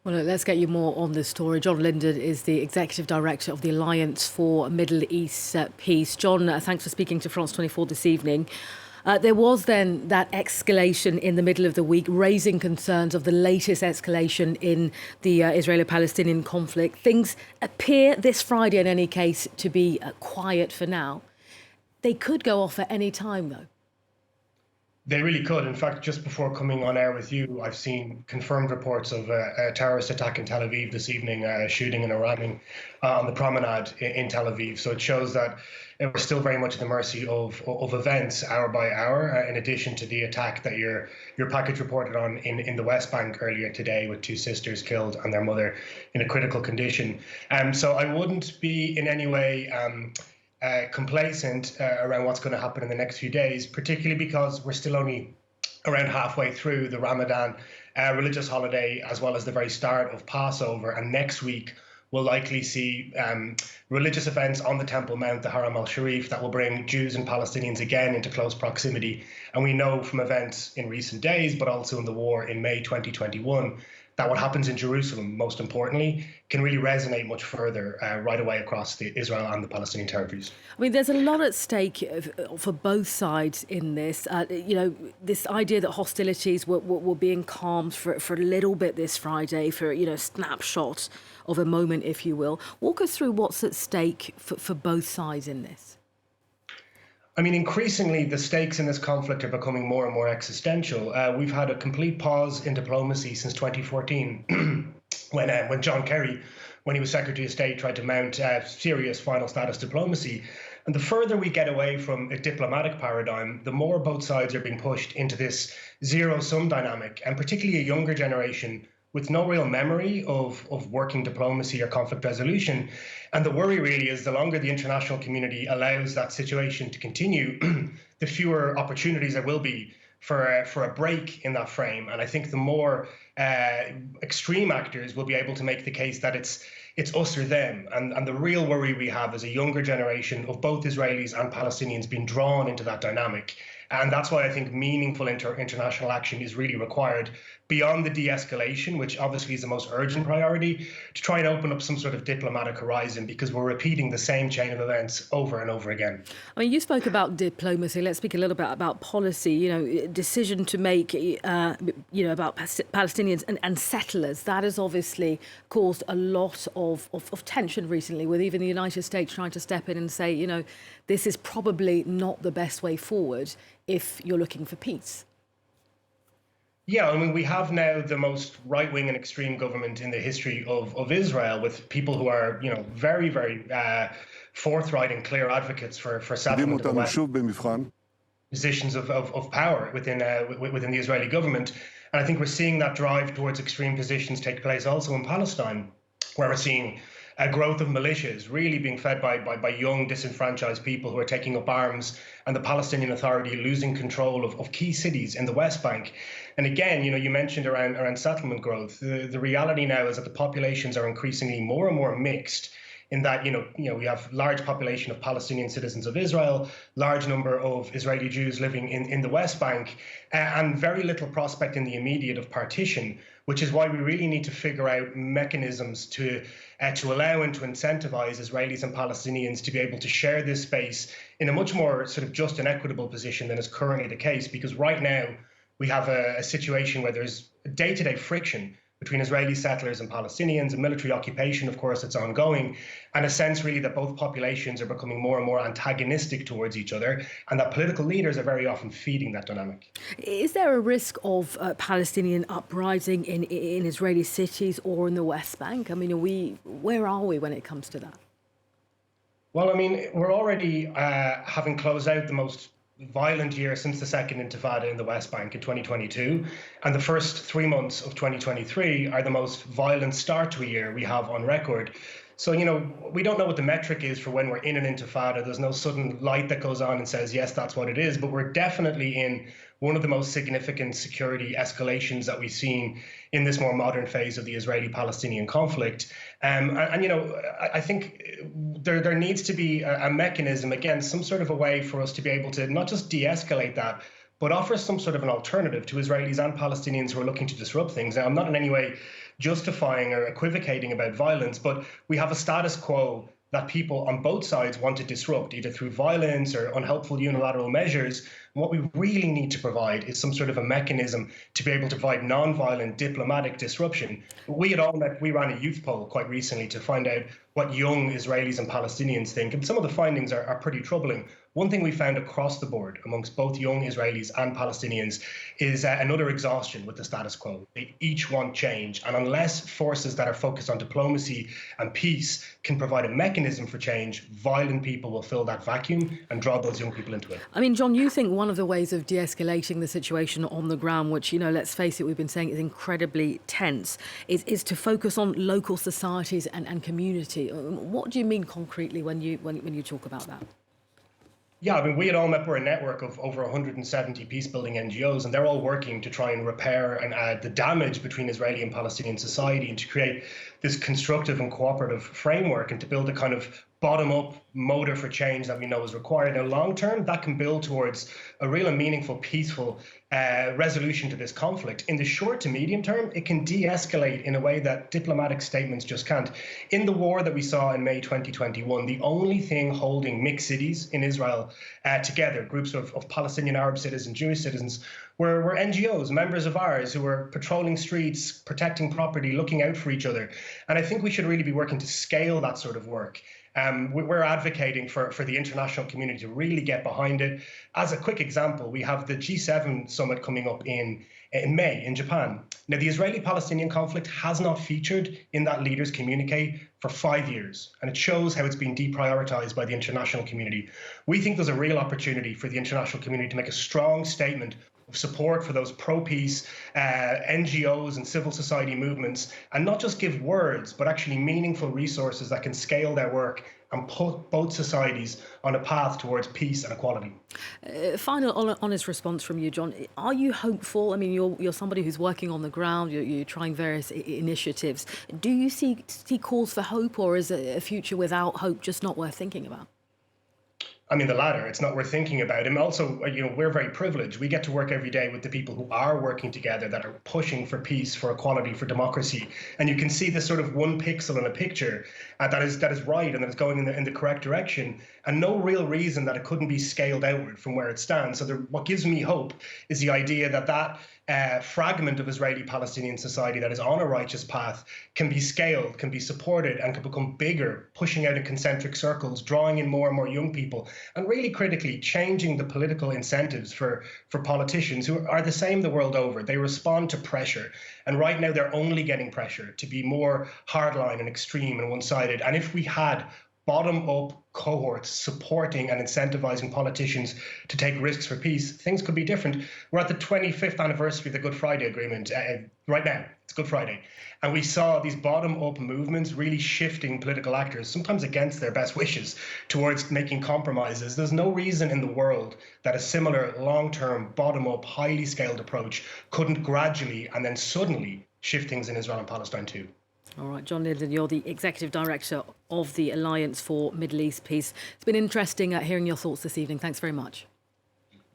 Well, let's get you more on this story. John Lyndon is the Executive Director of the Alliance for Middle East Peace. John, thanks for speaking to France 24 this evening. There was then that escalation in the middle of the week, raising concerns of the latest escalation in the Israeli-Palestinian conflict. Things appear this Friday, in any case, to be quiet for now. They could go off at any time, though. They really could. In fact, just before coming on air with you, I've seen confirmed reports of a terrorist attack in Tel Aviv this evening, a shooting and a ramming on the promenade in Tel Aviv. So it shows that we're still very much at the mercy of events hour by hour, in addition to the attack that your package reported on in the West Bank earlier today, with 2 sisters killed and their mother in a critical condition. So I wouldn't be in any way complacent around what's going to happen in the next few days, particularly because we're still only around halfway through the Ramadan religious holiday, as well as the very start of Passover. And next week, we'll likely see religious events on the Temple Mount, the Haram al-Sharif, that will bring Jews and Palestinians again into close proximity. And we know from events in recent days, but also in the war in May 2021, that what happens in Jerusalem, most importantly, can really resonate much further right away across Israel and the Palestinian territories. I mean, there's a lot at stake for both sides in this. This idea that hostilities were being calmed for a little bit this Friday, for, snapshot of a moment, if you will. Walk us through what's at stake for both sides in this. I mean, increasingly, the stakes in this conflict are becoming more and more existential. We've had a complete pause in diplomacy since 2014, when John Kerry, when he was Secretary of State, tried to mount serious final status diplomacy. And the further we get away from a diplomatic paradigm, the more both sides are being pushed into this zero-sum dynamic, and particularly a younger generation with no real memory of working diplomacy or conflict resolution. And the worry really is the longer the international community allows that situation to continue, the fewer opportunities there will be for a break in that frame. And I think the more extreme actors will be able to make the case that it's us or them. And the real worry we have is a younger generation of both Israelis and Palestinians being drawn into that dynamic. And that's why I think meaningful international action is really required, beyond the de-escalation, which obviously is the most urgent priority, to try and open up some sort of diplomatic horizon, because we're repeating the same chain of events over and over again. I mean, you spoke about diplomacy. Let's speak a little bit about policy. Decision to make, about Palestinians and settlers. That has obviously caused a lot of tension recently, with even the United States trying to step in and say, this is probably not the best way forward if you're looking for peace. Yeah, I mean, we have now the most right-wing and extreme government in the history of Israel, with people who are, very, very forthright and clear advocates for settlement of the West, positions of power within the Israeli government. And I think we're seeing that drive towards extreme positions take place also in Palestine, where we're seeing a growth of militias really being fed by young, disenfranchised people who are taking up arms, and the Palestinian Authority losing control of key cities in the West Bank. And again, you mentioned around settlement growth. The reality now is that the populations are increasingly more and more mixed, in that, we have large population of Palestinian citizens of Israel, large number of Israeli Jews living in the West Bank, and very little prospect in the immediate of partition, which is why we really need to figure out mechanisms to allow and to incentivize Israelis and Palestinians to be able to share this space in a much more sort of just and equitable position than is currently the case. Because right now we have a situation where there's day-to-day friction between Israeli settlers and Palestinians, and military occupation, of course, it's ongoing, and a sense really that both populations are becoming more and more antagonistic towards each other, and that political leaders are very often feeding that dynamic. Is there a risk of Palestinian uprising in Israeli cities or in the West Bank? I mean, where are we when it comes to that? Well, I mean, we're already having closed out the most violent year since the second intifada in the West Bank in 2022, and the first 3 months of 2023 are the most violent start to a year we have on record. So, we don't know what the metric is for when we're in an intifada. There's no sudden light that goes on and says, yes, that's what it is, but we're definitely in one of the most significant security escalations that we've seen in this more modern phase of the Israeli-Palestinian conflict. I think there needs to be a mechanism, again, some sort of a way for us to be able to not just de-escalate that, but offer some sort of an alternative to Israelis and Palestinians who are looking to disrupt things. Now, I'm not in any way justifying or equivocating about violence, but we have a status quo that people on both sides want to disrupt, either through violence or unhelpful unilateral measures. And what we really need to provide is some sort of a mechanism to be able to provide non-violent diplomatic disruption. We at ALLMEP, we ran a youth poll quite recently to find out what young Israelis and Palestinians think, and some of the findings are pretty troubling. One thing we found across the board amongst both young Israelis and Palestinians is another exhaustion with the status quo. They each want change, and unless forces that are focused on diplomacy and peace can provide a mechanism for change, violent people will fill that vacuum and draw those young people into it. I mean, John, you think one of the ways of de-escalating the situation on the ground, which, let's face it, we've been saying is incredibly tense, is to focus on local societies and community. What do you mean concretely when you talk about that? Yeah, I mean, we at ALLMEP, we're a network of over 170 peacebuilding NGOs, and they're all working to try and repair the damage between Israeli and Palestinian society, and to create this constructive and cooperative framework, and to build a kind of bottom-up motor for change that we know is required. Now, long-term, that can build towards a real and meaningful, peaceful resolution to this conflict. In the short to medium term, it can de-escalate in a way that diplomatic statements just can't. In the war that we saw in May 2021, the only thing holding mixed cities in Israel together, groups of Palestinian Arab citizens, Jewish citizens, were NGOs, members of ours, who were patrolling streets, protecting property, looking out for each other. And I think we should really be working to scale that sort of work. We're advocating for the international community to really get behind it. As a quick example, we have the G7 summit coming up in May in Japan. Now, the Israeli-Palestinian conflict has not featured in that leaders' communique for 5 years, and it shows how it's been deprioritized by the international community. We think there's a real opportunity for the international community to make a strong statement of support for those pro-peace NGOs and civil society movements, and not just give words, but actually meaningful resources that can scale their work and put both societies on a path towards peace and equality. Final honest response from you, John. Are you hopeful? I mean, you're somebody who's working on the ground, you're trying various initiatives. Do you see calls for hope, or is a future without hope just not worth thinking about? I mean, the latter. It's not worth thinking about. And also, we're very privileged. We get to work every day with the people who are working together, that are pushing for peace, for equality, for democracy. And you can see this sort of one pixel in a picture that is right and that is going in the correct direction, and no real reason that it couldn't be scaled outward from where it stands. So what gives me hope is the idea that fragment of Israeli-Palestinian society that is on a righteous path can be scaled, can be supported, and can become bigger, pushing out in concentric circles, drawing in more and more young people, and really critically changing the political incentives for politicians who are the same the world over. They respond to pressure, and right now they're only getting pressure to be more hardline and extreme and one-sided. And if we had bottom-up cohorts supporting and incentivizing politicians to take risks for peace, things could be different. We're at the 25th anniversary of the Good Friday Agreement right now. It's Good Friday. And we saw these bottom-up movements really shifting political actors, sometimes against their best wishes, towards making compromises. There's no reason in the world that a similar long-term, bottom-up, highly scaled approach couldn't gradually and then suddenly shift things in Israel and Palestine too. All right, John Lyndon, you're the Executive Director of the Alliance for Middle East Peace. It's been interesting hearing your thoughts this evening. Thanks very much.